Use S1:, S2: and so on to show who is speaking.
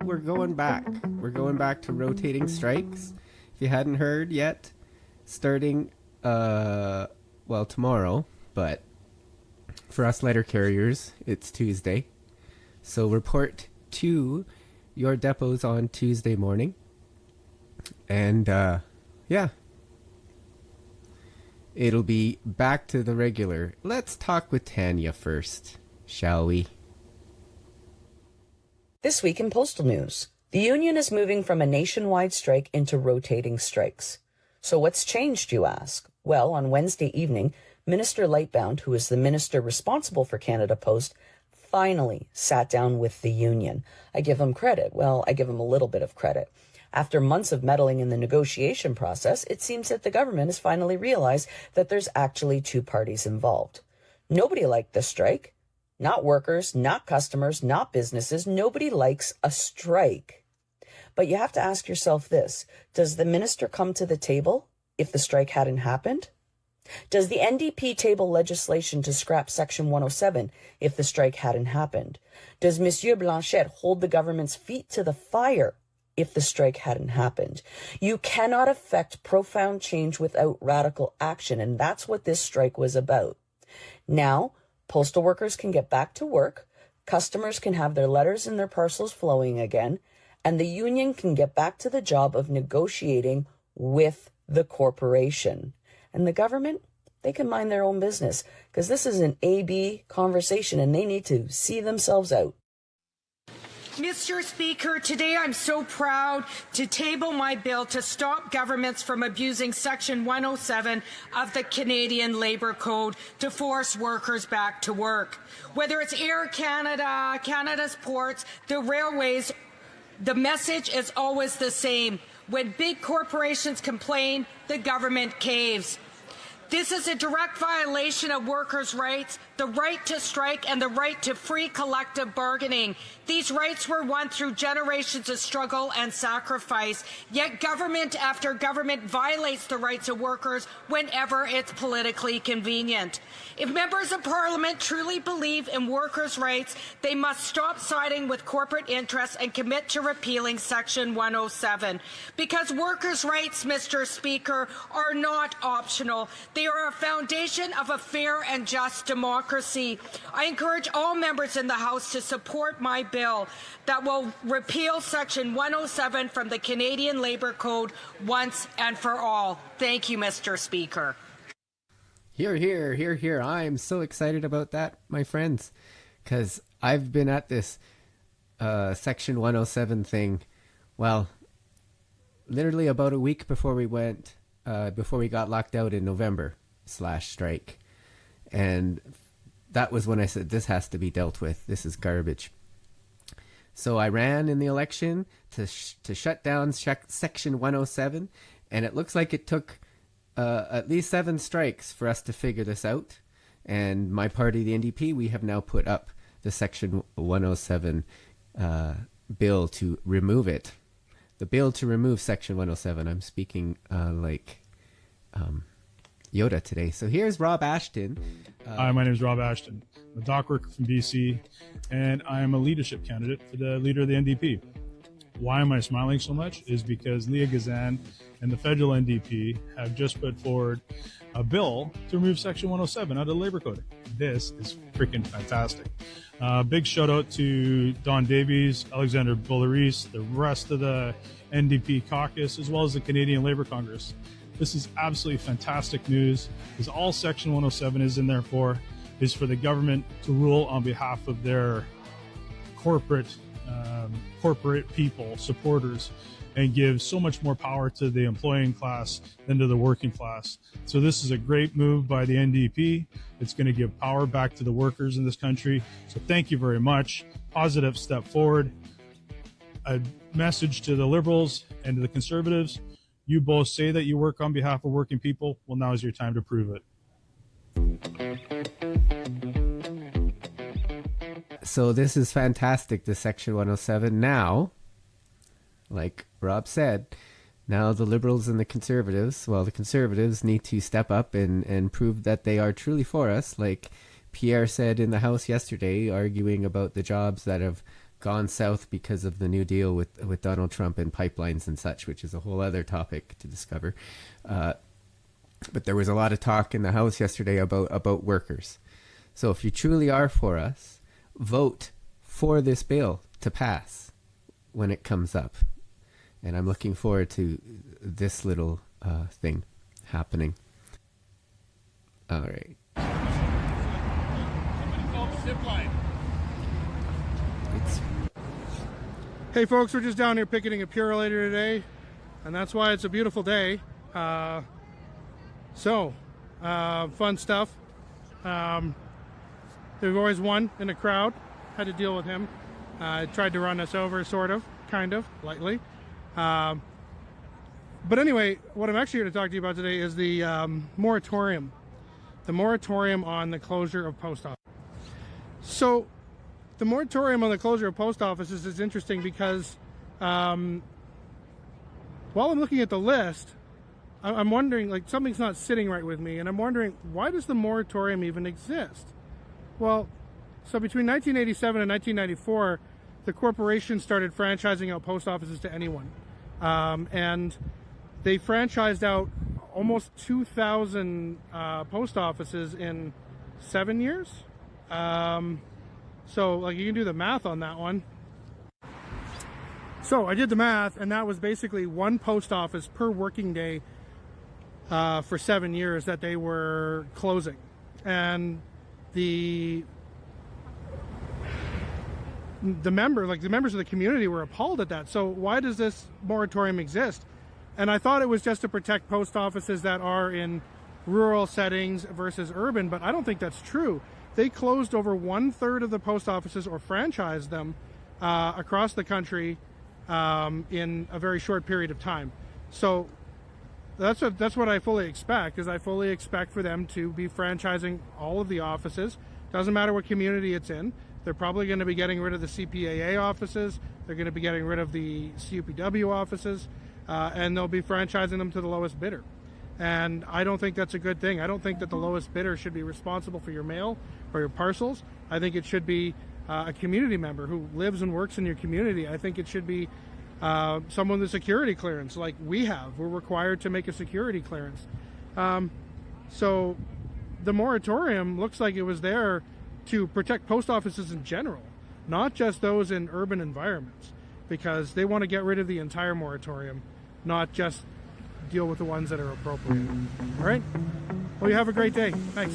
S1: we're going back. We're going back to rotating strikes. If you hadn't heard yet, starting, tomorrow, but for us letter carriers, it's Tuesday. So report to your depots on Tuesday morning. And, it'll be back to the regular. Let's talk with Tanya first, shall we?
S2: This week in Postal News, the union is moving from a nationwide strike into rotating strikes. So what's changed, you ask? Well, on Wednesday evening, Minister Lightbound, who is the minister responsible for Canada Post, finally sat down with the union. I give him credit. Well, I give him a little bit of credit. After months of meddling in the negotiation process, it seems that the government has finally realized that there's actually two parties involved. Nobody liked the strike. Not workers, not customers, not businesses. Nobody likes a strike. But you have to ask yourself this. Does the minister come to the table if the strike hadn't happened? Does the NDP table legislation to scrap Section 107 if the strike hadn't happened? Does Monsieur Blanchet hold the government's feet to the fire if the strike hadn't happened? You cannot effect profound change without radical action, and that's what this strike was about. Now, postal workers can get back to work, customers can have their letters and their parcels flowing again, and the union can get back to the job of negotiating with the corporation. And the government, they can mind their own business, because this is an AB conversation and they need to see themselves out.
S3: Mr. Speaker, today I'm so proud to table my bill to stop governments from abusing Section 107 of the Canadian Labour Code to force workers back to work. Whether it's Air Canada, Canada's ports, the railways, the message is always the same. When big corporations complain, the government caves. This is a direct violation of workers' rights, the right to strike and the right to free collective bargaining. These rights were won through generations of struggle and sacrifice, yet government after government violates the rights of workers whenever it's politically convenient. If members of Parliament truly believe in workers' rights, they must stop siding with corporate interests and commit to repealing Section 107. Because workers' rights, Mr. Speaker, are not optional. They are a foundation of a fair and just democracy. I encourage all members in the House to support my bill that will repeal Section 107 from the Canadian Labour Code once and for all. Thank you, Mr. Speaker.
S1: Hear, hear, hear, hear. I'm so excited about that, my friends, because I've been at this Section 107 thing, well, literally about a week before we got locked out in November/strike. And that was when I said, this has to be dealt with. This is garbage. So I ran in the election to shut down Section 107, and it looks like it took at least 7 strikes for us to figure this out. And my party, the NDP, we have now put up the Section 107 bill to remove it. The bill to remove Section 107. I'm speaking like Yoda today. So here's Rob Ashton.
S4: Hi, my name is Rob Ashton. I'm a dock worker from BC, and I am a leadership candidate for the leader of the NDP. Why am I smiling so much? Is because Leah Gazan and the federal NDP have just put forward a bill to remove Section 107 out of the Labor Code. This is freaking fantastic. Big shout out to Don Davies, Alexander Boulerice, the rest of the NDP caucus, as well as the Canadian Labour Congress. This is absolutely fantastic news, because all Section 107 is in there for is for the government to rule on behalf of their corporate people, supporters, and give so much more power to the employing class than to the working class. So this is a great move by the NDP. It's going to give power back to the workers in this country. So thank you very much. Positive step forward. A message to the Liberals and to the Conservatives. You both say that you work on behalf of working people. Well, now is your time to prove it.
S1: So this is fantastic, the Section 107. Now, like Rob said, now the Liberals and the Conservatives, well, the Conservatives need to step up and prove that they are truly for us. Like Pierre said in the House yesterday, arguing about the jobs that have gone south because of the New Deal with Donald Trump and pipelines and such, which is a whole other topic to discover. But there was a lot of talk in the House yesterday about workers. So if you truly are for us, vote for this bill to pass when it comes up. And I'm looking forward to this little thing happening. All right.
S5: Hey folks, we're just down here picketing at Purolator today, and that's why it's a beautiful day. Fun stuff. There's always one in a crowd. Had to deal with him. Tried to run us over, sort of, kind of, lightly. But anyway, what I'm actually here to talk to you about today is the moratorium. The moratorium on the closure of post offices. So, the moratorium on the closure of post offices is interesting because while I'm looking at the list, I'm wondering, like, something's not sitting right with me, and I'm wondering, why does the moratorium even exist? Well, so between 1987 and 1994, the corporation started franchising out post offices to anyone. And they franchised out almost 2,000 post offices in 7 years. So, like, you can do the math on that one. So I did the math, and that was basically one post office per working day for 7 years that they were closing. And the members of the community were appalled at that. So why does this moratorium exist? And I thought it was just to protect post offices that are in rural settings versus urban, but I don't think that's true. They closed over 1/3 of the post offices, or franchised them across the country in a very short period of time. So that's what I fully expect. Is I fully expect for them to be franchising all of the offices. Doesn't matter what community it's in. They're probably going to be getting rid of the CPAA offices. They're going to be getting rid of the CUPW offices, and they'll be franchising them to the lowest bidder. And I don't think that's a good thing. I don't think that the lowest bidder should be responsible for your mail or your parcels. I think it should be a community member who lives and works in your community. I think it should be someone with security clearance, like we have. We're required to make a security clearance. So the moratorium looks like it was there to protect post offices in general, not just those in urban environments, because they want to get rid of the entire moratorium, not just deal with the ones that are appropriate. All right? Well, you have a great day. Thanks.